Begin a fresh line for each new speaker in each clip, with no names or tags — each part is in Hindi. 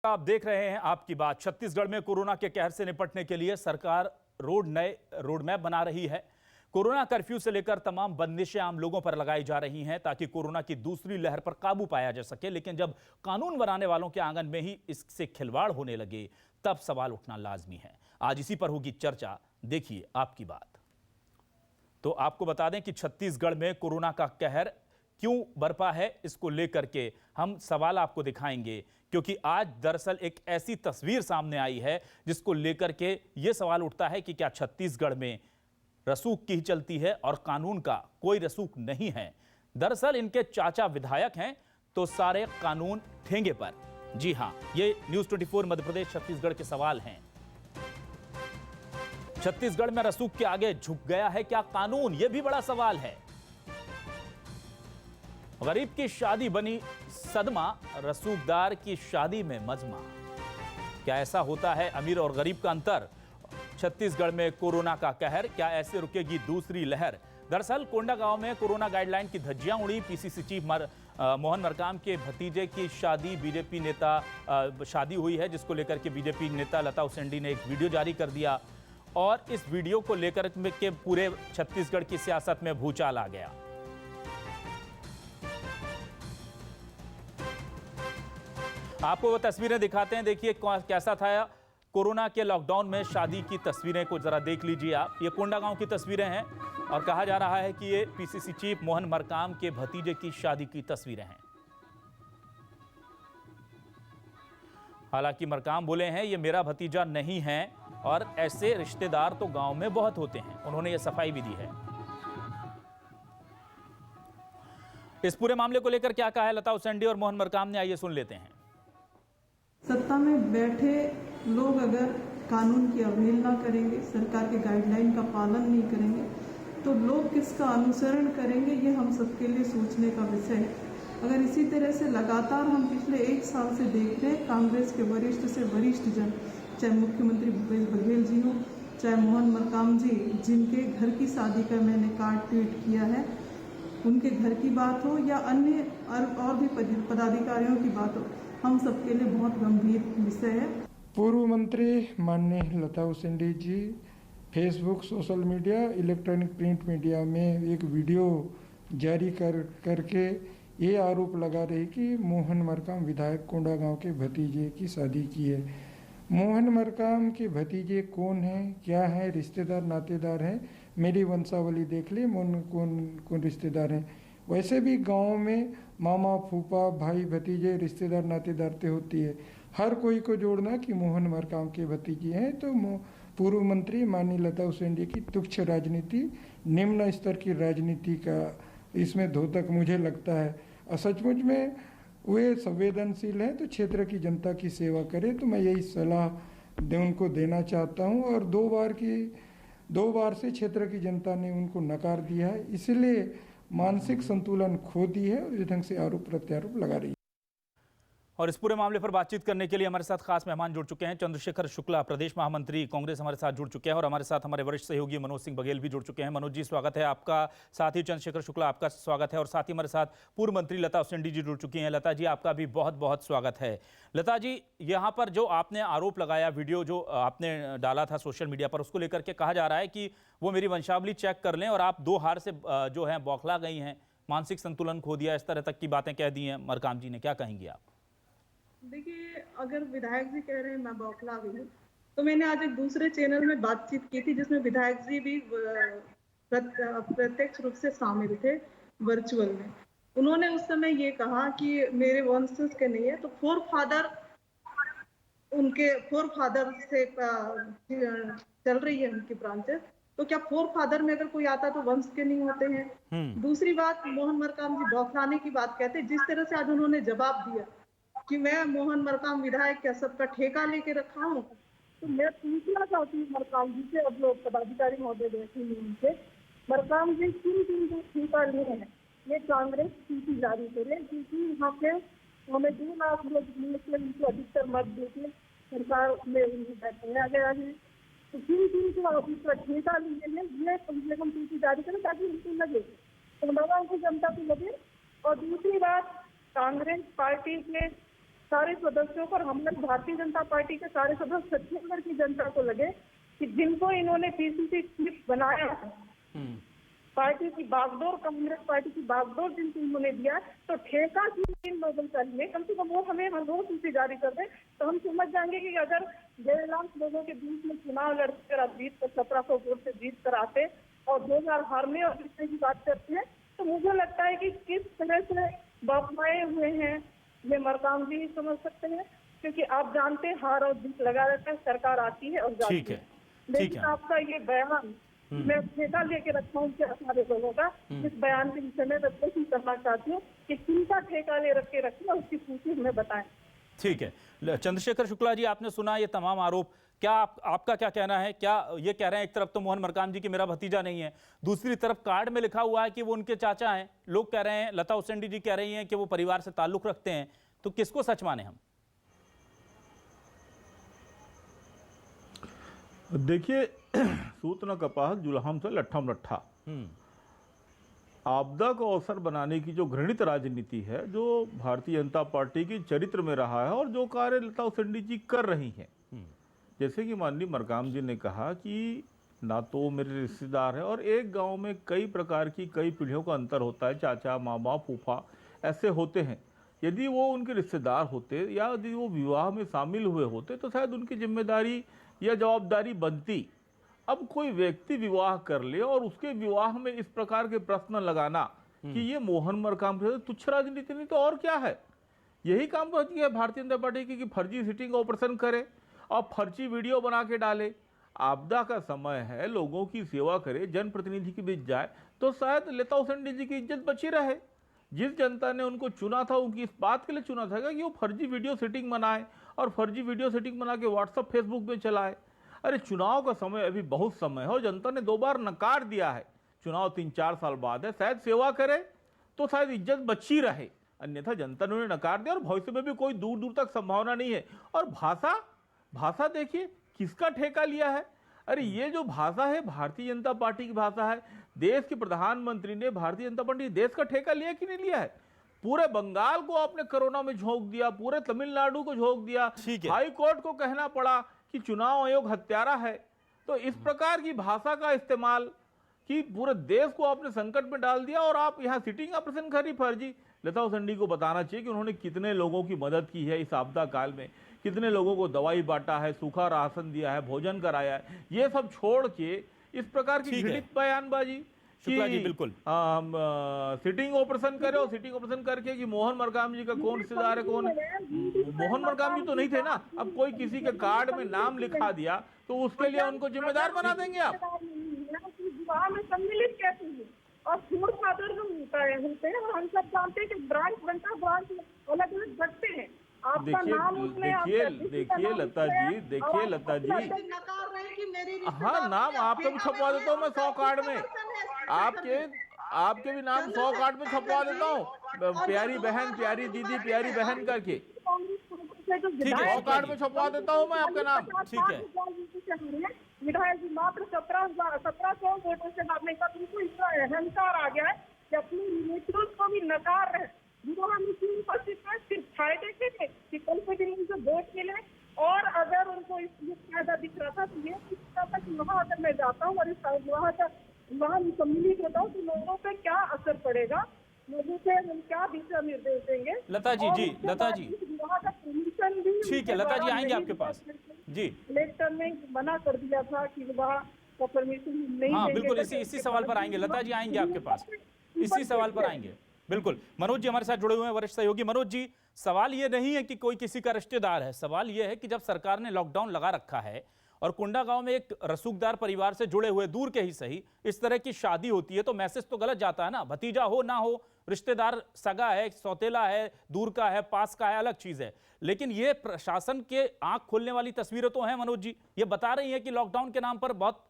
आप देख रहे हैं आपकी बात। छत्तीसगढ़ में कोरोना के कहर से निपटने के लिए सरकार नए रोड मैप बना रही है। कोरोना कर्फ्यू से लेकर तमाम बंदिशें आम लोगों पर लगाई जा रही हैं ताकि कोरोना की दूसरी लहर पर काबू पाया जा सके। लेकिन जब कानून बनाने वालों के आंगन में ही इससे खिलवाड़ होने लगे तब सवाल उठना लाजमी है। आज इसी पर होगी चर्चा। देखिए आपकी बात। तो आपको बता दें कि छत्तीसगढ़ में कोरोना का कहर क्यों बरपा है, इसको लेकर के हम सवाल आपको दिखाएंगे, क्योंकि आज दरअसल एक ऐसी तस्वीर सामने आई है जिसको लेकर के यह सवाल उठता है कि क्या छत्तीसगढ़ में रसूख की ही चलती है और कानून का कोई रसूख नहीं है। दरअसल इनके चाचा विधायक हैं तो सारे कानून ठेंगे पर। जी हां, ये न्यूज़ 24 मध्य प्रदेश छत्तीसगढ़ के सवाल हैं। छत्तीसगढ़ में रसूख के आगे झुक गया है क्या कानून, यह भी बड़ा सवाल है। गरीब की शादी बनी सदमा, रसूखदार की शादी में मजमा। क्या ऐसा होता है अमीर और गरीब का अंतर? छत्तीसगढ़ में कोरोना का कहर, क्या ऐसे रुकेगी दूसरी लहर? दरअसल कोंडागांव में कोरोना गाइडलाइन की धज्जियां उड़ी। पीसीसी चीफ मोहन मरकाम के भतीजे की शादी बीजेपी नेता शादी हुई है, जिसको लेकर के बीजेपी नेता लता उसेंडी ने एक वीडियो जारी कर दिया और इस वीडियो को लेकर के पूरे छत्तीसगढ़ की सियासत में भूचाल आ गया। आपको वो तस्वीरें दिखाते हैं। देखिए कैसा था कोरोना के लॉकडाउन में शादी की तस्वीरें को जरा देख लीजिए आप। ये कोंडागांव की तस्वीरें हैं और कहा जा रहा है कि ये पीसीसी चीफ मोहन मरकाम के भतीजे की शादी की तस्वीरें हैं। हालांकि मरकाम बोले हैं ये मेरा भतीजा नहीं है और ऐसे रिश्तेदार तो गांव में बहुत होते हैं। उन्होंने ये सफाई भी दी है। इस पूरे मामले को लेकर क्या कहा है लता उसेंडी और मोहन मरकाम ने, आइए सुन लेते हैं।
सत्ता में बैठे लोग अगर कानून की अवहेलना करेंगे, सरकार के गाइडलाइन का पालन नहीं करेंगे, तो लोग किसका अनुसरण करेंगे, ये हम सबके लिए सोचने का विषय है। अगर इसी तरह से लगातार हम पिछले 1 साल से देख रहे हैं, कांग्रेस के वरिष्ठ से वरिष्ठ जन, चाहे मुख्यमंत्री भूपेश बघेल जी हो, चाहे मोहन मरकाम जी, जिनके घर की शादी का मैंने कार्ड ट्वीट किया है, उनके घर की बात हो या अन्य और भी पदाधिकारियों की बात हो, हम सबके लिए बहुत गंभीर विषय है।
पूर्व मंत्री माननीय Lata Usendi ji Facebook, social media, electronic print media में एक वीडियो जारी करके ये आरोप लगा रही कि मोहन मरकाम विधायक कोंडागांव के भतीजे की शादी की है। मोहन मरकाम के भतीजे कौन हैं, क्या है, रिश्तेदार नातेदार हैं? मेरी वंशावली देख ली, कौन रिश्तेदार हैं। वैसे भी गांव में मामा, फूफा, भाई, भतीजे, रिश्तेदार नातेदारते होती है। हर कोई को जोड़ना कि मोहन मरकाम के भतीजे हैं तो पूर्व मंत्री माननीय लता उसेंडी की तुच्छ राजनीति, निम्न स्तर की राजनीति का इसमें धोतक मुझे लगता है। सचमुच में वे संवेदनशील हैं तो क्षेत्र की जनता की सेवा करें, तो मैं यही सलाह उनको देना चाहता हूं। और 2 बार से क्षेत्र की जनता ने उनको नकार दिया है, इसलिए मानसिक संतुलन खो दी है और इस ढंग से आरोप प्रत्यारोप लगा रही है।
और इस पूरे मामले पर बातचीत करने के लिए हमारे साथ खास मेहमान जुड़ चुके हैं। चंद्रशेखर शुक्ला, प्रदेश महामंत्री कांग्रेस, हमारे साथ जुड़ चुके हैं और हमारे साथ हमारे वरिष्ठ सहयोगी मनोज सिंह बघेल भी जुड़ चुके हैं। मनोज जी स्वागत है आपका, साथ ही चंद्रशेखर शुक्ला आपका स्वागत है और साथ ही हमारे साथ पूर्व मंत्री लता उसेंडी जी जुड़ चुकी हैं। लता जी आपका भी बहुत बहुत स्वागत है। लता जी, यहाँ पर जो आपने आरोप लगाया, वीडियो जो आपने डाला था सोशल मीडिया पर, उसको लेकर के कहा जा रहा है कि वो मेरी वंशावली चेक कर लें और आप 2 हार से जो है बौखला गई हैं, मानसिक संतुलन खो दिया, इस तरह तक की बातें कह दी हैं मरकाम जी ने। क्या कहेंगी आप?
देखिए, अगर विधायक जी कह रहे हैं मैं बौखला गई हूँ, तो मैंने आज एक दूसरे चैनल में बातचीत की थी जिसमें विधायक जी भी प्रत्यक्ष रूप से शामिल थे वर्चुअल में। उन्होंने उस समय ये कहा कि मेरे वंशज के नहीं है, तो उनके फोर फादर से चल रही है उनकी ब्रांचेस, तो क्या फोर फादर में अगर कोई आता तो वंश के नहीं होते हैं? दूसरी बात, मोहन मरकाम जी बौखलाने की बात कहते हैं। जिस तरह से आज उन्होंने जवाब दिया कि मैं मोहन मरकाम विधायक क्या सबका ठेका लेके रखा हूँ, तो मैं पूछना चाहती हूँ मरकाम जी से, अब लोग पदाधिकारी महोदय बैठे हैं उनसे, मरकाम जी किन को ठेका लिए हैं? ये कांग्रेस सूची जारी करे, क्योंकि यहाँ पे हमें 2 लाख लोग उनको अधिकतर मत देके सरकार में बैठे हैं। अगर तो किन को उसका ठेका लिए हैं, ये कम से कम सूची जारी करें ताकि उनको लगे, कोंडागांव की जनता को लगे। और दूसरी बात, कांग्रेस पार्टी के सारे सदस्यों को और हम लोग भारतीय जनता पार्टी के सारे सदस्य छत्तीसगढ़ की जनता को लगे कि जिनको इन्होंने पीसीसी चीफ बनाया है, पार्टी की बागडोर, कांग्रेस पार्टी की बागडोर जिनको उन्होंने दिया, तो ठेका इन लोगों का लिए कम से कम वो हमें रोज उसे जारी कर दे, तो हम समझ जाएंगे कि अगर 1.5 लाख लोगों के बीच में चुनाव लड़कर आप जीत कर 1700 वोट से जीत कर आते और 2000 हारने और जीतने की बात करते हैं, तो मुझे लगता है कि किस तरह से बौखलाए हुए हैं ये मरकाम जी ही समझ सकते हैं, क्योंकि आप जानते हैं हार और जीत लगा रहता है, सरकार आती है और जाती
ठीक है,
है। लेकिन आपका ये बयान मैं ठेका लेके रखा हूँ सारे लोगों का, इस बयान के विषय में मैं कोशिश करना चाहती हूँ कि किनका ठेका ले रखे रखना उसकी सूची हमें बताएं।
ठीक है, चंद्रशेखर शुक्ला जी, आपने सुना ये तमाम आरोप, क्या आपका क्या कहना है? क्या ये कह रहे हैं एक तरफ तो मोहन मरकाम जी की मेरा भतीजा नहीं है, दूसरी तरफ कार्ड में लिखा हुआ है कि वो उनके चाचा हैं, लोग कह रहे हैं, लता उसेंडी जी कह रही हैं कि वो परिवार से ताल्लुक रखते हैं, तो किसको सच माने हम?
देखिए, सूत न कपाह जुल्हम से लट्ठम लट्ठा। आपदा को अवसर बनाने की जो घृणित राजनीति है, जो भारतीय जनता पार्टी की चरित्र में रहा है और जो कार्य लता उसेंडी जी कर रही हैं, जैसे कि माननीय मरकाम जी ने कहा कि ना तो मेरे रिश्तेदार है और एक गांव में कई प्रकार की कई पीढ़ियों का अंतर होता है, चाचा मामा फूफा ऐसे होते हैं। यदि वो उनके रिश्तेदार होते या यदि वो विवाह में शामिल हुए होते तो शायद उनकी जिम्मेदारी या जवाबदारी बनती। अब कोई व्यक्ति विवाह कर ले और उसके विवाह में इस प्रकार के प्रश्न लगाना कि ये मोहन मरकाम के तुच्छ राजनीति नहीं तो और क्या है। यही काम करती है भारतीय जनता पार्टी की कि फर्जी सिटिंग ऑपरेशन करे और फर्जी वीडियो बना के डाले। आपदा का समय है, लोगों की सेवा करे, जनप्रतिनिधि के बीच जाए तो शायद लता उसेंडी जी की इज्जत बची रहे। जिस जनता ने उनको चुना था उनकी इस बात के लिए चुना था कि वो फर्जी वीडियो सेटिंग बनाए और फर्जी वीडियो सेटिंग बना के व्हाट्सएप फेसबुक में चलाए। अरे चुनाव का समय अभी बहुत समय है और जनता ने 2 बार नकार दिया है, चुनाव 3-4 साल बाद है, शायद सेवा करे तो शायद इज्जत बची रहे, अन्यथा जनता ने उन्हें नकार दिया और भविष्य में भी कोई दूर दूर तक संभावना नहीं है। और भाषा देखिए किसका ठेका लिया है। अरे ये जो भाषा है भारतीय जनता पार्टी की भाषा है। देश के प्रधानमंत्री ने भारतीय जनता पार्टी देश का ठेका लिया कि नहीं लिया है? पूरे बंगाल को आपने कोरोना में झोंक दिया, पूरे तमिलनाडु को झोंक दिया, हाई कोर्ट को कहना पड़ा कि चुनाव आयोग हत्यारा है। तो इस प्रकार की भाषा का इस्तेमाल कि पूरे देश को आपने संकट में डाल दिया और आप यहाँ सिटिंग ऑपरेशन करी फर्जी। लता उसेंडी को बताना चाहिए कि उन्होंने कितने लोगों की मदद की है इस आपदा काल में, कितने लोगों को दवाई बांटा है, सूखा राशन दिया है, भोजन कराया है। ये सब छोड़ के इस प्रकार की घृणित बयानबाजी
शुक्ला जी बिल्कुल
सिटिंग ऑपरेशन करे और सिटिंग ऑपरेशन करके कि मोहन मरकाम जी का कौन रिश्तेदार है कौन मोहन मरकाम जी तो नहीं थे ना, अब कोई किसी के कार्ड में नाम लिखा दिया तो उसके लिए उनको जिम्मेदार बना देंगे आप?
विवाह में सम्मिलित कैसे हैं और फूड फादर जो होते हैं और हम सब जानते हैं कि ब्रांच बनता ब्रांच अलग अलग बढ़ते हैं।
देखिए लता जी हाँ, नाम आपका भी छपवा देता हूँ मैं 100 कार्ड में, आपके भी नाम 100 कार्ड में छपवा देता हूँ, प्यारी बहन, प्यारी दीदी, प्यारी बहन करके 100 कार्ड में छपवा देता हूँ मैं आपका नाम।
ठीक है,
विधायक जी मात्र 1700 वोटों से हारने का तुमको इतना अहंकार आ गया है कि अपने रिलेटिव्स को भी नकार रहे। विवाह में क्यों उपस्थित है? सिर्फ फायदे के लिए कि कल के दिन उनको वोट मिले और अगर उनको इसलिए फायदा दिख रहा था तो ये दिखता था कि वहाँ अगर मैं जाता हूँ और इस वहाँ सम्मिलित होता हूँ तो लोगों पे क्या असर पड़ेगा, लोगों से हम क्या दिशा निर्देश देंगे।
लता जी ठीक है, लता जी आएंगे आपके पास जी।
कलेक्टर ने मना कर दिया था कि विवाह का परमिशन नहीं
हाँ बिल्कुल, इसी सवाल पर आएंगे लता जी, आएंगे आपके पास, इसी सवाल पर आएंगे बिल्कुल। मनोज जी हमारे साथ जुड़े हुए हैं, वरिष्ठ सहयोगी। मनोज जी, सवाल ये नहीं है कि कोई किसी का रिश्तेदार है, सवाल ये है कि जब सरकार ने लॉकडाउन लगा रखा है और कुंडा गांव में एक रसूखदार परिवार से जुड़े हुए दूर के ही सही इस तरह की शादी होती है तो मैसेज तो गलत जाता है ना। भतीजा हो ना हो, रिश्तेदार सगा है, सौतेला है, दूर का है, पास का है, अलग चीज है। लेकिन ये प्रशासन के आंख खोलने वाली तस्वीरें तो हैं मनोज जी, ये बता रही है कि लॉकडाउन के नाम पर बहुत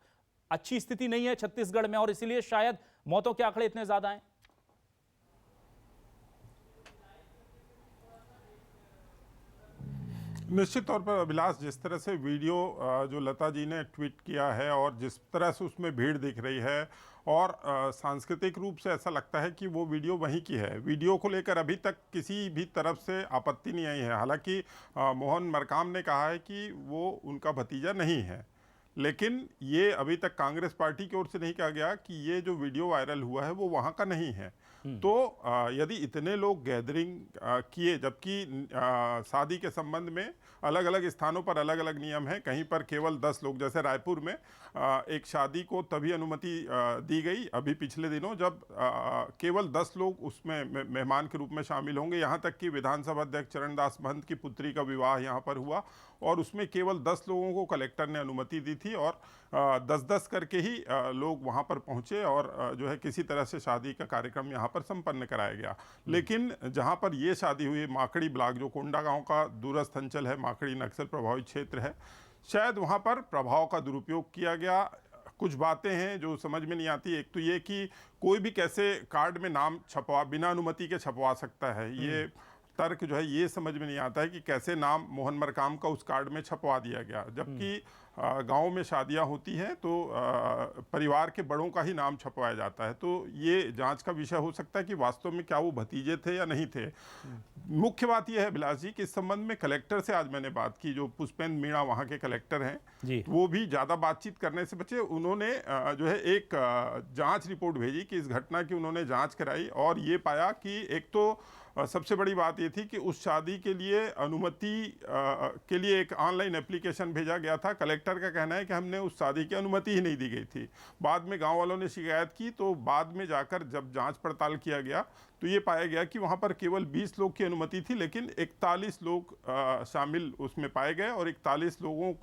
अच्छी स्थिति नहीं है छत्तीसगढ़ में और इसीलिए शायद मौतों के आंकड़े इतने ज्यादा हैं।
निश्चित तौर पर अभिलाष, जिस तरह से वीडियो जो लता जी ने ट्वीट किया है और जिस तरह से उसमें भीड़ दिख रही है और सांस्कृतिक रूप से ऐसा लगता है कि वो वीडियो वहीं की है। वीडियो को लेकर अभी तक किसी भी तरफ से आपत्ति नहीं आई है। हालांकि मोहन मरकाम ने कहा है कि वो उनका भतीजा नहीं है, लेकिन ये अभी तक कांग्रेस पार्टी की ओर से नहीं कहा गया कि ये जो वीडियो वायरल हुआ है वो वहाँ का नहीं है। तो यदि इतने लोग गैदरिंग किए, जबकि शादी के संबंध में अलग अलग स्थानों पर अलग अलग नियम हैं, कहीं पर केवल 10 लोग, जैसे रायपुर में एक शादी को तभी अनुमति दी गई अभी पिछले दिनों जब केवल 10 लोग उसमें मेहमान के रूप में शामिल होंगे। यहाँ तक कि विधानसभा अध्यक्ष चरणदास महंत की पुत्री का विवाह यहाँ पर हुआ और उसमें केवल 10 लोगों को कलेक्टर ने अनुमति दी थी और 10-10 करके ही लोग वहाँ पर पहुँचे और जो है किसी तरह से शादी का कार्यक्रम यहाँ पर संपन्न कराया गया। लेकिन जहाँ पर ये शादी हुई, माकड़ी ब्लॉक जो कोंडा गांव का दूरस्थ अंचल है, माकड़ी नक्सल प्रभावित क्षेत्र है, शायद वहाँ पर प्रभाव का दुरुपयोग किया गया। कुछ बातें हैं जो समझ में नहीं आती। एक तो ये कि कोई भी कैसे कार्ड में नाम छपवा बिना अनुमति के छपवा सकता है, ये तर्क जो है ये समझ में नहीं आता है कि कैसे नाम मोहन मरकाम का उस कार्ड में छपवा दिया गया। जबकि गांव में शादियां होती हैं तो परिवार के बड़ों का ही नाम छपवाया जाता है। तो ये जांच का विषय हो सकता है कि वास्तव में क्या वो भतीजे थे या नहीं थे। मुख्य बात यह है बिलास जी कि इस संबंध में कलेक्टर से आज मैंने बात की, जो पुष्पेंद्र मीणा वहाँ के कलेक्टर हैं, वो भी ज़्यादा बातचीत करने से बचे। उन्होंने जो है एक जाँच रिपोर्ट भेजी कि इस घटना की उन्होंने जाँच कराई और ये पाया कि एक तो सबसे बड़ी बात ये थी कि उस शादी के लिए अनुमति के लिए एक ऑनलाइन एप्लीकेशन भेजा गया था। कलेक्टर का कहना है कि हमने उस शादी की अनुमति ही नहीं दी गई थी। बाद में गांव वालों ने शिकायत की तो बाद में जाकर जब जांच पड़ताल किया गया तो ये पाया गया कि वहां पर केवल 20 लोग की अनुमति थी, लेकिन 41 लोग शामिल उसमें पाए गए और 41 लोगों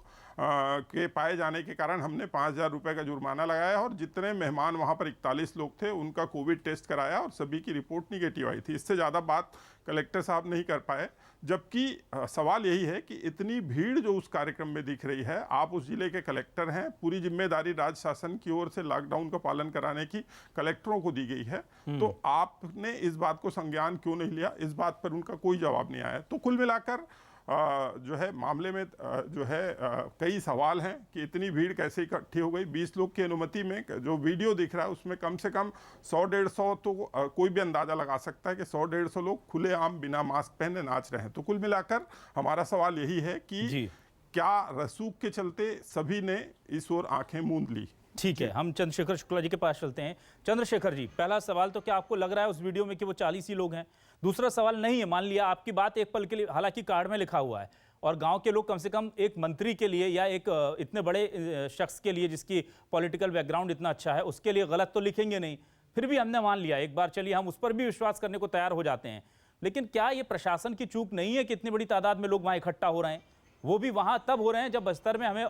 के पाए जाने के कारण हमने 5,000 रुपये का जुर्माना लगाया और जितने मेहमान वहाँ पर 41 लोग थे उनका कोविड टेस्ट कराया और सभी की रिपोर्ट निगेटिव आई थी। इससे ज़्यादा बात कलेक्टर साहब नहीं कर पाए। जबकि सवाल यही है कि इतनी भीड़ जो उस कार्यक्रम में दिख रही है, आप उस जिले के कलेक्टर हैं, पूरी जिम्मेदारी राज्य शासन की ओर से लॉकडाउन का पालन कराने की कलेक्टरों को दी गई है, तो आपने इस बात को संज्ञान क्यों नहीं लिया? इस बात पर उनका कोई जवाब नहीं आया। तो कुल मिलाकर जो है मामले में जो है कई सवाल हैं कि इतनी भीड़ कैसे इकट्ठी हो गई। 20 लोग की अनुमति में जो वीडियो दिख रहा है उसमें कम से कम 100-150 तो कोई भी अंदाजा लगा सकता है कि 100-150 लोग खुलेआम बिना मास्क पहने नाच रहे हैं। तो कुल मिलाकर हमारा सवाल यही है कि क्या रसूख के चलते सभी ने इस ओर आंखें मूंद ली?
ठीक है, हम चंद्रशेखर शुक्ला जी के पास चलते हैं। चंद्रशेखर जी, पहला सवाल तो क्या आपको लग रहा है उस वीडियो में कि वो 40 ही लोग हैं? दूसरा सवाल नहीं है, मान लिया आपकी बात एक पल के लिए, हालांकि कार्ड में लिखा हुआ है और गांव के लोग कम से कम एक मंत्री के लिए या एक इतने बड़े शख्स के लिए जिसकी पॉलिटिकल बैकग्राउंड इतना अच्छा है उसके लिए गलत तो लिखेंगे नहीं, फिर भी हमने मान लिया एक बार, चलिए हम उस पर भी विश्वास करने को तैयार हो जाते हैं। लेकिन क्या ये प्रशासन की चूक नहीं है कि इतनी बड़ी तादाद में लोग वहां इकट्ठा हो रहे हैं? वो भी वहां तब हो रहे हैं जब बस्तर में हमें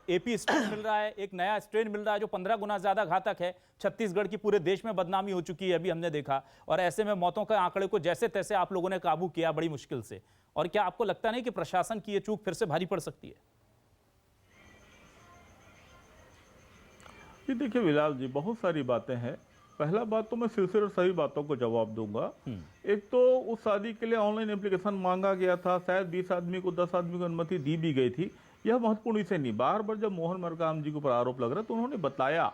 एपी स्ट्रेन मिल रहा है, एक नया स्ट्रेन मिल रहा है जो 15 गुना ज्यादा घातक है। छत्तीसगढ़ की पूरे देश में बदनामी हो चुकी है, अभी हमने देखा, और ऐसे में मौतों के आंकड़े को जैसे तैसे आप लोगों ने काबू किया बड़ी मुश्किल से। और क्या आपको लगता नहीं कि प्रशासन की ये चूक फिर से भारी पड़ सकती है?
जी देखिए विलास जी, बहुत सारी बातें हैं। पहला बात तो मैं सिलसिले सभी बातों को जवाब दूंगा। एक तो उस शादी के लिए ऑनलाइन एप्लीकेशन मांगा गया था, शायद 20 आदमी को 10 आदमी को अनुमति दी भी गई थी, यह महत्वपूर्ण इसे नहीं। बार बार जब मोहन मरकाम जी को पर आरोप लग रहा है तो उन्होंने बताया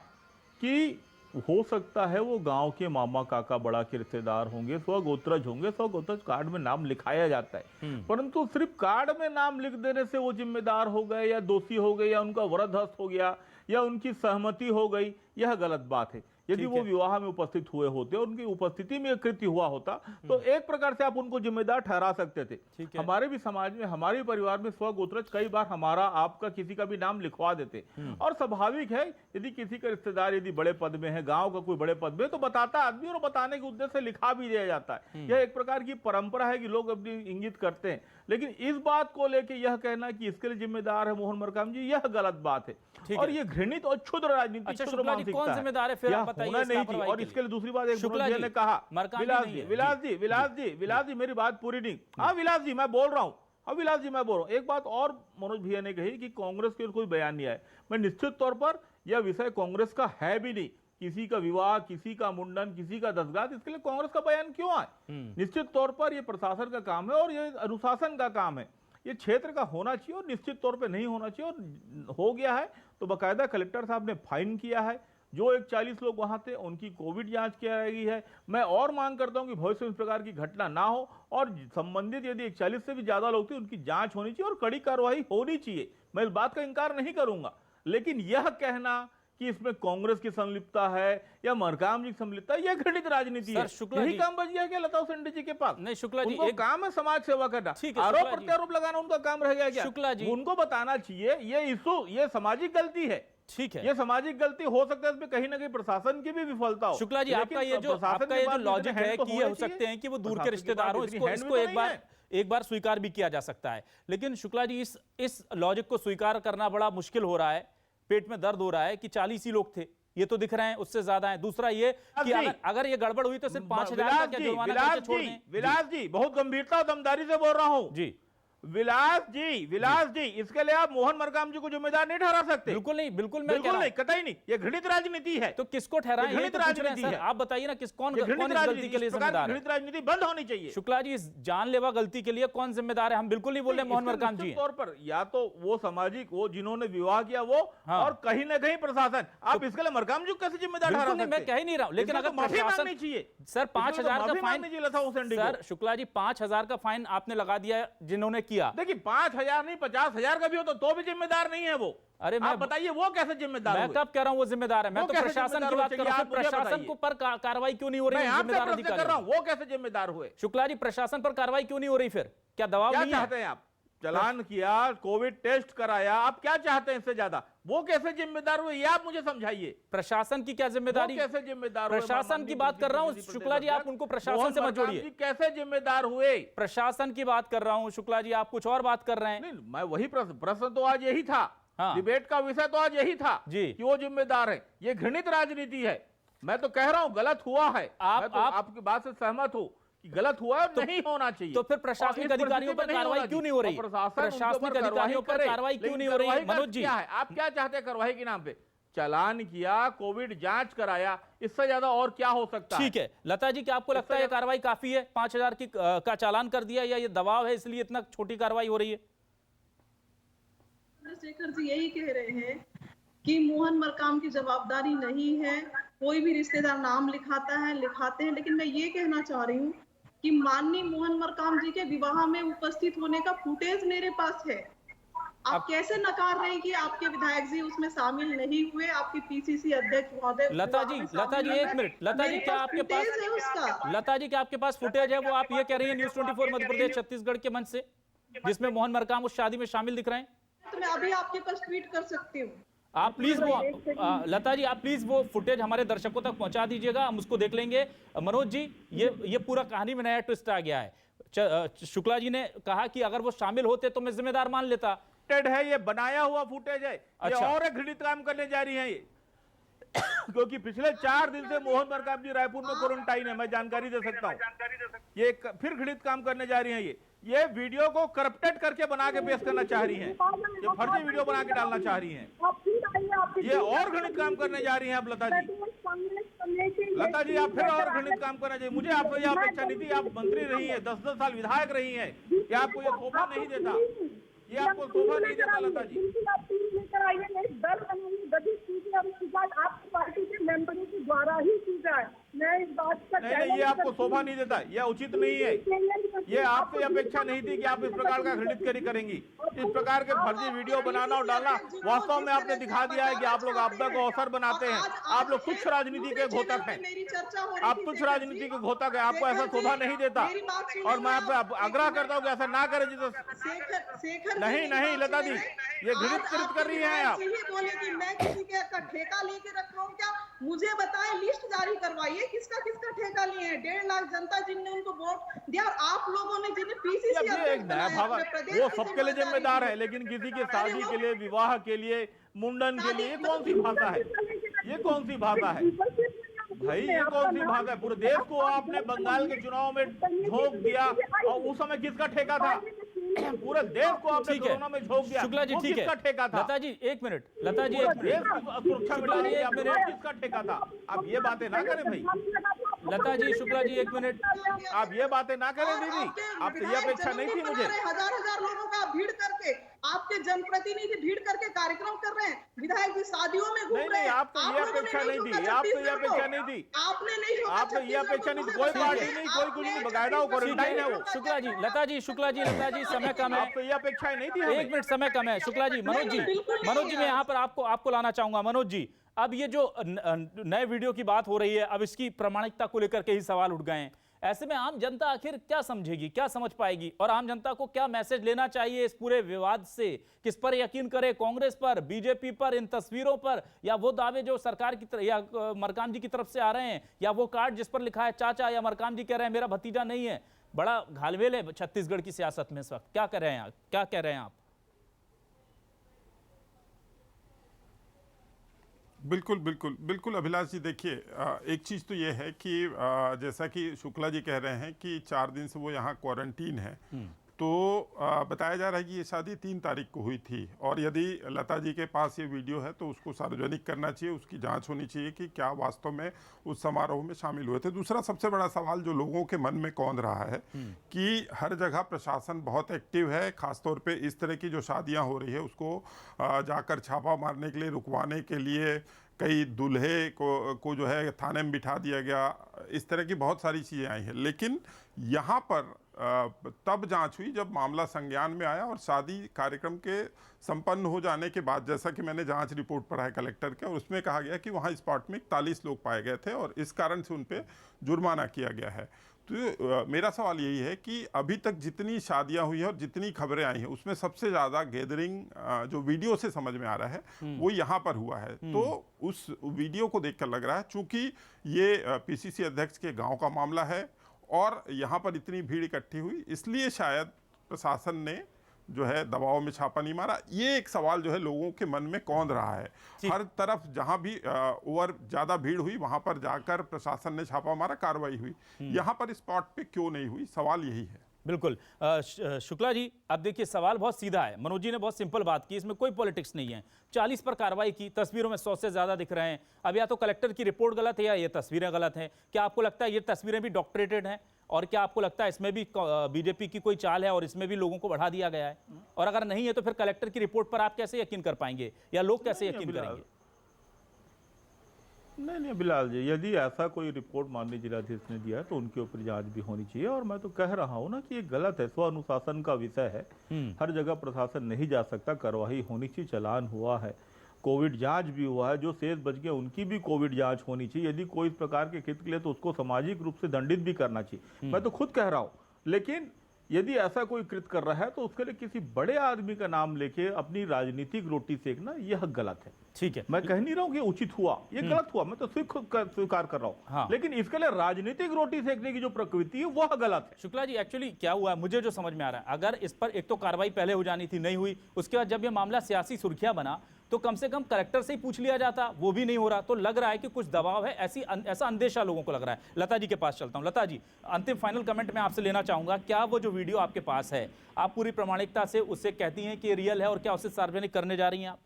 कि हो सकता है वो गांव के मामा काका बड़ा के रिश्तेदार होंगे, स्वगोत्रज होंगे, स्वगोत्रज कार्ड में नाम लिखाया जाता है, परंतु सिर्फ कार्ड में नाम लिख देने से वो जिम्मेदार हो गए या दोषी हो गए या उनका वरदहस्त हो गया या उनकी सहमति हो गई, यह गलत बात है। यदि वो विवाह में उपस्थित हुए होते और उनकी उपस्थिति में कृत्य हुआ होता तो एक प्रकार से आप उनको जिम्मेदार ठहरा सकते थे। हमारे भी समाज में, हमारे परिवार में स्वगोत्रज कई बार हमारा आपका किसी का भी नाम लिखवा देते, और स्वाभाविक है यदि किसी का रिश्तेदार यदि बड़े पद में है, गांव का कोई बड़े पद में, तो बताता आदमी और बताने के उद्देश्य से लिखा भी दिया जाता है। यह एक प्रकार की परंपरा है कि लोग अपनी इंगित करते हैं। लेकिन इस बात को लेकर यह कहना कि इसके लिए जिम्मेदार है मोहन मरकाम जी, यह गलत बात है और ये घृणित और क्षुद्र राजनीति, क्षुद्र मानसिकता है।
कौन जिम्मेदार है फिर आप बताइए
नहीं थी। और इसके लिए दूसरी बात एक मनोज जी ने कहा, विलास जी मेरी बात पूरी नहीं। हाँ विलास जी मैं बोल रहा हूँ, एक बात और मनोज भैया ने कही कि कांग्रेस के कोई बयान नहीं आया। मैं निश्चित तौर पर यह विषय कांग्रेस का है भी नहीं, किसी का विवाह, किसी का मुंडन, किसी का दसगात, इसके लिए कांग्रेस का बयान क्यों आए? निश्चित तौर पर यह प्रशासन का काम है और यह अनुशासन का काम है, ये क्षेत्र का होना चाहिए और निश्चित तौर पे नहीं होना चाहिए। और हो गया है तो बाकायदा कलेक्टर साहब ने फाइन किया है, जो 41 लोग वहां थे उनकी कोविड जांच की जा रही है। मैं और मांग करता हूं कि भविष्य में इस प्रकार की घटना ना हो और संबंधित यदि 41 से भी ज्यादा लोग थे उनकी जांच होनी चाहिए और कड़ी कार्रवाई होनी चाहिए। मैं इस बात का इंकार नहीं करूंगा, लेकिन यह कहना कि इसमें कांग्रेस की संलिप्तता है या मरकाम जी की संलिप्तता है, यह घटित राजनीति है। यही काम बच गया क्या लता उसेंडी जी के पास?
नहीं शुक्ला जी,
उनको काम है समाज सेवा करना, आरोप प्रत्यारोप लगाना उनका काम रह गया क्या?
शुक्ला जी,
उनको बताना चाहिए ये इशू, ये सामाजिक गलती है।
ठीक है,
ये सामाजिक गलती हो सकता है, इसमें कहीं ना कहीं प्रशासन की भी विफलता हो।
शुक्ला जी, आपका ये जो लॉजिक है कि ये हो सकते हैं कि वो दूर के रिश्तेदार हो, इसको एक बार स्वीकार भी किया जा सकता है, लेकिन शुक्ला जी इस लॉजिक को स्वीकार करना बड़ा मुश्किल हो रहा है। पेट में दर्द हो रहा है कि 40 ही लोग थे, ये तो दिख रहे हैं उससे ज्यादा है। दूसरा ये कि अगर ये गड़बड़ हुई तो सिर्फ 5,000 का क्या जुर्माना करके छोड़ दें?
विलास जी, बहुत गंभीरता और दमदारी से बोल रहा हूं
जी।
विलास जी, इसके लिए आप मोहन मरकाम जी को जिम्मेदार नहीं ठहरा सकते।
बिल्कुल नहीं, बिल्कुल
नहीं, कतई नहीं। ये घृणित राजनीति है।
तो किसको ठहराएं?
घृणित राजनीति है।
आप बताइए ना, कौन इस गलती के लिए जिम्मेदार है?
घृणित राजनीति बंद होनी चाहिए।
शुक्ला जी, इस जानलेवा गलती के लिए कौन जिम्मेदार है? हम बिल्कुल नहीं बोल रहे मोहन मरकाम जी
तौर पर, या तो वो सामाजिक, वो जिन्होंने विवाह किया वो, और कहीं ना कहीं प्रशासन। आप इसके लिए मरकाम जी कैसे जिम्मेदार ठहरा सकते?
मैं कह ही नहीं रहा हूं, लेकिन अगर
माफी मांगनी चाहिए
सर, 5,000 का फाइन। सर शुक्ला जी, 5,000 का फाइन आपने लगा दिया जिन्होंने किया।
देखिए 5,000 नहीं 50,000 का भी हो तो भी जिम्मेदार नहीं है वो।
अरे
आप बताइए वो कैसे जिम्मेदार
मैं कब कह रहा हूं वो जिम्मेदार है? मैं तो प्रशासन की बात कर रहा हूं। प्रशासन को पर कार्रवाई क्यों नहीं हो रही?
जिम्मेदार अधिकारी कर रहा हूं, वो कैसे जिम्मेदार हुए?
शुक्ला जी, प्रशासन पर कार्रवाई क्यों नहीं हो रही? फिर क्या दबाव नहीं
चाहते हैं आप? चालान किया, कोविड टेस्ट कराया, आप क्या चाहते हैं इससे ज्यादा? वो कैसे जिम्मेदार हुए ये आप मुझे समझाइए।
प्रशासन की क्या जिम्मेदारी?
कैसे जिम्मेदार?
प्रशासन की बात कर रहा हूं शुक्ला जी, आप उनको प्रशासन से मत जोड़िए।
कैसे जिम्मेदार हुए?
प्रशासन की बात कर रहा हूं शुक्ला जी, आप कुछ और बात कर रहे हैं।
नहीं, मैं वही प्रश्न तो आज यही था। डिबेट का विषय तो आज यही था
जी
कि वो जिम्मेदार है। ये घृणित राजनीति है। मैं तो कह रहा हूं गलत हुआ है। आपकी बात से सहमत हूं कि गलत हुआ तो नहीं होना चाहिए।
तो फिर प्रशासनिक अधिकारियों पर कार्रवाई क्यों नहीं हो रही? प्रशासनिक अधिकारियों पर कार्रवाई क्यों नहीं हो रही? मनोज जी,
आप क्या चाहते हैं कार्रवाई के नाम पे? चालान किया, कोविड जांच कराया, इससे ज्यादा और क्या हो सकता है?
ठीक है लता जी, क्या आपको लगता है ये कार्रवाई काफी है? 5,000 का चालान कर दिया, या ये दबाव है इसलिए इतना छोटी कार्रवाई हो रही है?
चंद्रशेखर जी यही कह रहे हैं कि मोहन मरकाम की जवाबदारी नहीं है। कोई भी रिश्तेदार नाम लिखाते हैं, लेकिन मैं ये कहना चाह रही हूँ कि माननीय मोहन मरकाम जी के विवाह में उपस्थित होने का फुटेज मेरे पास है। आप कैसे नकार रहे हैं कि आपके विधायक जी उसमें शामिल नहीं हुए? आपके पीसीसी अध्यक्ष महोदय
लता जी एक मिनट। लता जी, क्या आपके पास फुटेज है? वो आप ये कह रही है न्यूज़ 24 मध्य प्रदेश छत्तीसगढ़ के मंच से, जिसमें मोहन मरकाम उस शादी में शामिल दिख रहे हैं?
तो मैं अभी आपके पास ट्वीट कर सकती हूँ।
आप प्लीज लता जी, आप प्लीज वो फुटेज हमारे दर्शकों तक पहुंचा दीजिएगा, हम उसको देख लेंगे। मनोज जी, ये पूरा कहानी में नया ट्विस्ट आ गया है। शुक्ला जी ने कहा कि अगर वो शामिल होते तो मैं जिम्मेदार मान लेता।
है ये बनाया हुआ फुटेज है। अच्छा। ये और एक घृणित काम करने जा रही है ये क्योंकि पिछले 4 दिन से मोहन मरकाम जी रायपुर में क्वारंटाइन है। मैं जानकारी दे सकता हूँ। ये फिर घृणित काम करने जा रही है। ये वीडियो को करप्टेड करके बना के पेश करना चाह रही हैं। ये फर्जी वीडियो बना के डालना चाह रही हैं। ये और घृणित काम करने जा रही हैं अब लता जी। लता जी, आप फिर और घृणित काम करना चाहिए। मुझे आपसे यह अपेक्षा नहीं थी। आप मंत्री रही हैं, 10-10 साल विधायक रही हैं, कि आपको ये शोभा नहीं देता। ये आपको शोभा नहीं देता लता जी।
आपकी पार्टी के मेंबरों के द्वारा ही की जाए। मैं इस बात का
नहीं, ये आपको शोभा नहीं देता, यह उचित नहीं है। ये आपसे अपेक्षा नहीं थी कि आप इस प्रकार का घृणित करेंगी। इस प्रकार के फर्जी वीडियो बनाना और डालना, वास्तव में आपने दिखा दिया है कि आप लोग आपदा को अवसर बनाते हैं। आप लोग तुच्छ राजनीति के घोतक हैं। आप तुच्छ राजनीति के घोतक हैं। आपको ऐसा शोभा नहीं देता, और मैं आपसे आग्रह करता हूँ कि ऐसा ना करें। जिसे नहीं लता जी, ये घृणित कर रही है आप।
बोले कि मैं किसी का ठेका लेके रखा हूँ क्या? मुझे बताएं, लिस्ट जारी करवाइए किसका ठेका लिए हैं। 1.5 लाख जनता जिनने उनको वोट दिया, और आप लोगों ने जिन्हें पीसीसी
एक नया भाव, वो सबके लिए जिम्मेदार है, लेकिन किसी की शादी के लिए, विवाह के लिए, मुंडन के लिए, ये कौन सी भाषा है? ये कौन सी भाषा है भाई? ये कौन सी भाषा है? पूरे देश को आपने बंगाल के चुनाव में झोंक दिया, और उस समय किसका ठेका था? पूरे देश को आपने कोरोना में झोंक दिया।
शुक्ला जी, ठीक है।
किसका ठेका था?
लता जी एक मिनट। लता जी एक मिनट।
सुरक्षा मिला दी आपने, किसका ठेका था? आप ये बातें ना करें भाई।
लता जी, शुक्ला जी एक मिनट।
आप ये बातें ना करें दीदी। आपसे ये अपेक्षा नहीं थी मुझे।
हजार लोगों का भीड़ करके आपके जन जनप्रतिनिधि भीड़ करके कार्यक्रम कर रहे हैं, विधायक जी शादियों में घूम रहे हैं।
आप तो ये अपेक्षा नहीं दी, आप तो ये अपेक्षा नहीं दी,
आपने नहीं रोका,
आपने ये अपेक्षा नहीं दी, कोई पार्टी नहीं, कोई कुछ नहीं, बकायदा वो क्वारंटाइन है वो।
शुक्ला जी, लता जी, शुक्ला जी, समय कम है,
आप तो ये अपेक्षा नहीं थी।
एक मिनट, समय कम है। शुक्ला जी, मनोज जी, मैं यहाँ पर आपको लाना चाहूंगा। मनोज जी, अब ये जो नए वीडियो की बात हो रही है, अब इसकी प्रामाणिकता को लेकर के ही सवाल उठ गए हैं। ऐसे में आम जनता आखिर क्या समझेगी, क्या समझ पाएगी, और आम जनता को क्या मैसेज लेना चाहिए इस पूरे विवाद से? किस पर यकीन करे, कांग्रेस पर, बीजेपी पर, इन तस्वीरों पर, या वो दावे जो सरकार की तरफ या मरकाम जी की तरफ से आ रहे हैं, या वो कार्ड जिस पर लिखा है चाचा, या मरकाम जी कह रहे हैं मेरा भतीजा नहीं है? बड़ा घालमेल है छत्तीसगढ़ की सियासत में इस वक्त। क्या कह रहे हैं आप?
बिल्कुल बिल्कुल बिल्कुल अभिलाष जी, देखिए एक चीज़ तो ये है कि जैसा कि शुक्ला जी कह रहे हैं कि 4 दिन से वो यहाँ क्वारंटीन है, तो बताया जा रहा है कि ये शादी 3 तारीख को हुई थी, और यदि लता जी के पास ये वीडियो है तो उसको सार्वजनिक करना चाहिए, उसकी जांच होनी चाहिए कि क्या वास्तव में उस समारोह में शामिल हुए थे। दूसरा सबसे बड़ा सवाल जो लोगों के मन में कौंध रहा है कि हर जगह प्रशासन बहुत एक्टिव है, खासतौर पे इस तरह की जो शादियां हो रही है उसको जाकर छापा मारने के लिए, रुकवाने के लिए कई दूल्हे को जो है थाने में बिठा दिया गया, इस तरह की बहुत सारी चीज़ें आई हैं। लेकिन यहाँ पर तब जांच हुई जब मामला संज्ञान में आया और शादी कार्यक्रम के संपन्न हो जाने के बाद, जैसा कि मैंने जांच रिपोर्ट पढ़ा है कलेक्टर के, और उसमें कहा गया कि वहाँ स्पॉट में 41 लोग पाए गए थे और इस कारण से उन पर जुर्माना किया गया है। तो मेरा सवाल यही है कि अभी तक जितनी शादियां हुई हैं और जितनी खबरें आई हैं उसमें सबसे ज़्यादा गैदरिंग जो वीडियो से समझ में आ रहा है वो यहाँ पर हुआ है। तो उस वीडियो को देखकर लग रहा है, चूंकि ये पीसीसी अध्यक्ष के गांव का मामला है और यहाँ पर इतनी भीड़ इकट्ठी हुई, इसलिए शायद प्रशासन ने जो है दबाव में छापा नहीं मारा। ये एक सवाल जो है लोगों के मन में कौंध रहा है। हर तरफ जहां भी ओवर ज्यादा भीड़ हुई वहां पर जाकर प्रशासन ने छापा मारा, कार्रवाई हुई, यहां पर स्पॉट पे क्यों नहीं हुई, सवाल यही है।
बिल्कुल। शुक्ला जी, अब देखिए सवाल बहुत सीधा है। मनोज जी ने बहुत सिंपल बात की, इसमें कोई पॉलिटिक्स नहीं है। 40 पर कार्रवाई की, तस्वीरों में 100 से ज्यादा दिख रहे हैं। अब या तो कलेक्टर की रिपोर्ट गलत है या ये तस्वीरें गलत हैं। क्या आपको लगता है ये तस्वीरें भी डॉक्टरेटेड हैं? और क्या आपको लगता है इसमें भी बीजेपी की कोई चाल है और इसमें भी लोगों को बढ़ा दिया गया है? और अगर नहीं है तो फिर कलेक्टर की रिपोर्ट पर आप कैसे यकीन कर पाएंगे, या लोग कैसे यकीन करेंगे?
नहीं बिलाल जी, यदि ऐसा कोई रिपोर्ट माननीय जिलाधीश ने दिया है तो उनके ऊपर जांच भी होनी चाहिए। और मैं तो कह रहा हूं ना कि ये गलत है, स्व अनुशासन का विषय है। हर जगह प्रशासन नहीं जा सकता, कार्रवाई होनी चाहिए। चालान हुआ है, कोविड जांच भी हुआ है, जो शेष बच गए उनकी भी कोविड जांच होनी चाहिए। यदि कोई इस प्रकार के कृत्य के लिए तो उसको सामाजिक रूप से दंडित भी करना चाहिए। मैं तो खुद कह रहा हूं। लेकिन यदि ऐसा कोई कृत्य कर रहा है तो उसके लिए किसी बड़े आदमी का नाम लेके अपनी राजनीतिक रोटी सेकना यह गलत है।
ठीक है,
मैं कह नहीं रहा हूं कि उचित हुआ, ये गलत हुआ, मैं तो स्वीकार कर रहा हूं।
हाँ।
लेकिन इसके लिए राजनीतिक रोटी सेकने की जो प्रवृत्ति है वह गलत है।
शुक्ला जी, एक्चुअली क्या हुआ मुझे जो समझ में आ रहा है, अगर इस पर एक तो कार्रवाई पहले हो जानी थी, नहीं हुई। उसके बाद जब ये मामला सियासी सुर्खियां बना तो कम से कम कलेक्टर से ही पूछ लिया जाता, वो भी नहीं हो रहा। तो लग रहा है कि कुछ दबाव है, ऐसा अंदेशा लोगों को लग रहा है। लता जी के पास चलता हूं। लता जी, अंतिम फाइनल कमेंट मैं आपसे लेना चाहूंगा। क्या वो जो वीडियो आपके पास है, आप पूरी प्रामाणिकता से उससे कहती हैं कि ये रियल है, और क्या उसे सार्वजनिक करने जा रही हैं आप?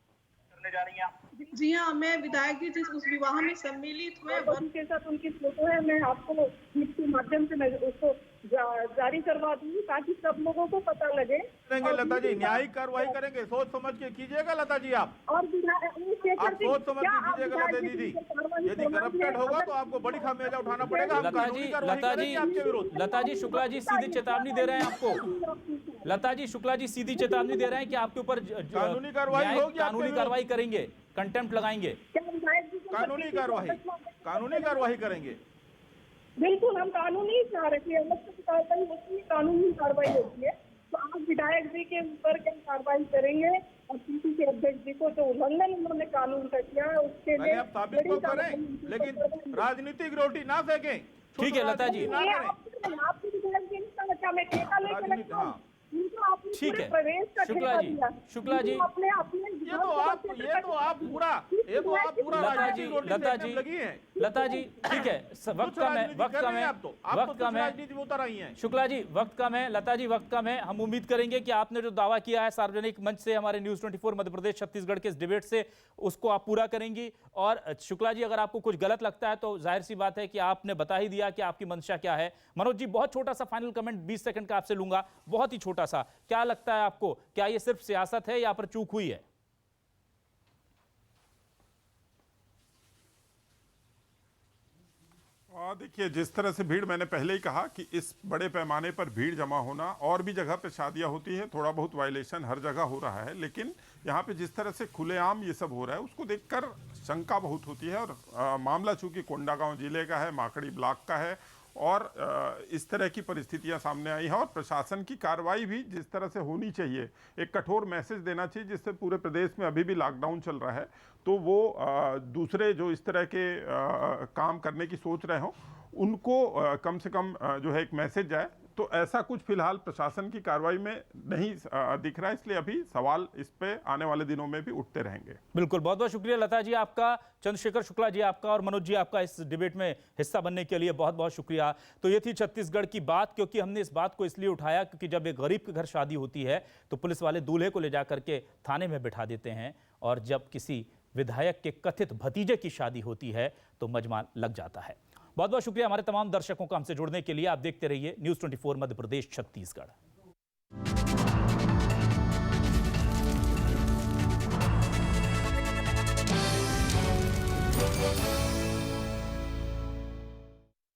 जी हाँ, मैं विधायक जी जिस उस विवाह में सम्मिलित हुए
उनके साथ उनकी फोटो है, मैं आपको के माध्यम से मैं उसको जारी करवा दूंगी ताकि सब लोगों को पता लगे।
करेंगे लता जी, न्यायिक कार्रवाई करेंगे, सोच समझ के कीजिएगा लता जी। आप
और
सोच समझ के कीजिएगा लता दीदी। यदि करप्टेड होगा तो आपको बड़ी खामियाजा उठाना पड़ेगा।
लता जी, शुक्ला जी सीधी चेतावनी दे रहे हैं आपको। लता जी, शुक्ला जी सीधी चेतावनी दे रहे हैं कि आपके ऊपर
कानूनी कार्रवाई होगी,
कानूनी कार्रवाई करेंगे, कंटेम्प्ट लगाएंगे,
कानूनी कार्रवाई करेंगे।
बिल्कुल, हम कानूनी चाह रहे हैं, कार्रवाई होती है, कानूनी कार्रवाई होती है। तो आप विधायक जी के ऊपर क्या कार्रवाई करेंगे और पीसीसी अध्यक्ष जी को जो उल्लंघन उन्होंने कानून का किया उसके लिए
आप साबित तो करें, लेकिन राजनीतिक रोटी ना सेकें।
ठीक है लता जी,
आपके विधायक जी ने कहा मैं ठेका लेकर रखता हूं।
ठीक है शुक्ला जी, शुक्ला जी,
ये तो आप पूरा
लता जी ठीक है, वक्त कम है, वक्त कम है, वक्त कम है। शुक्ला जी, वक्त कम है, लता जी वक्त कम है। हम उम्मीद करेंगे कि आपने जो दावा किया है सार्वजनिक मंच से, हमारे न्यूज़ 24 मध्य प्रदेश छत्तीसगढ़ के इस डिबेट से, उसको आप पूरा करेंगी। और शुक्ला जी, अगर आपको कुछ गलत लगता है तो जाहिर सी बात है कि आपने बता ही दिया कि आपकी मंशा क्या है। मनोज जी, बहुत छोटा सा फाइनल कमेंट 20 सेकंड का आपसे लूंगा, बहुत ही छोटा छोटा सा, क्या लगता है आपको, क्या ये सिर्फ सियासत है या पर चूक हुई है?
देखिए, जिस तरह से भीड़, मैंने पहले ही कहा कि इस बड़े पैमाने पर भीड़ जमा होना, और भी जगह पे शादियां होती हैं, थोड़ा बहुत वायलेशन हर जगह हो रहा है, लेकिन यहाँ पे जिस तरह से खुलेआम ये सब हो रहा है उसको देखकर शंका बहुत होती है। और मामला चूंकि कोंडागांव जिले का है, माकड़ी ब्लॉक का है, और इस तरह की परिस्थितियां सामने आई हैं, और प्रशासन की कार्रवाई भी जिस तरह से होनी चाहिए, एक कठोर मैसेज देना चाहिए, जिससे पूरे प्रदेश में अभी भी लॉकडाउन चल रहा है, तो वो दूसरे जो इस तरह के काम करने की सोच रहे हों उनको कम से कम जो है एक मैसेज जाए। तो ऐसा कुछ फिलहाल प्रशासन की कार्रवाई में नहीं दिख रहा है, इसलिए अभी सवाल इस पे आने वाले दिनों में भी उठते रहेंगे।
बिल्कुल, बहुत बहुत शुक्रिया लता जी आपका, चंद्रशेखर शुक्ला जी आपका, और मनोज जी आपका इस डिबेट में हिस्सा बनने के लिए बहुत बहुत शुक्रिया। तो ये थी छत्तीसगढ़ की बात, क्योंकि हमने इस बात को इसलिए उठाया क्योंकि जब एक गरीब के घर शादी होती है तो पुलिस वाले दूल्हे को ले जाकर के थाने में बिठा देते हैं, और जब किसी विधायक के कथित भतीजे की शादी होती है तो मजमा लग जाता है। बहुत बहुत शुक्रिया हमारे तमाम दर्शकों का हमसे जुड़ने के लिए। आप देखते रहिए न्यूज़ 24 मध्य प्रदेश छत्तीसगढ़।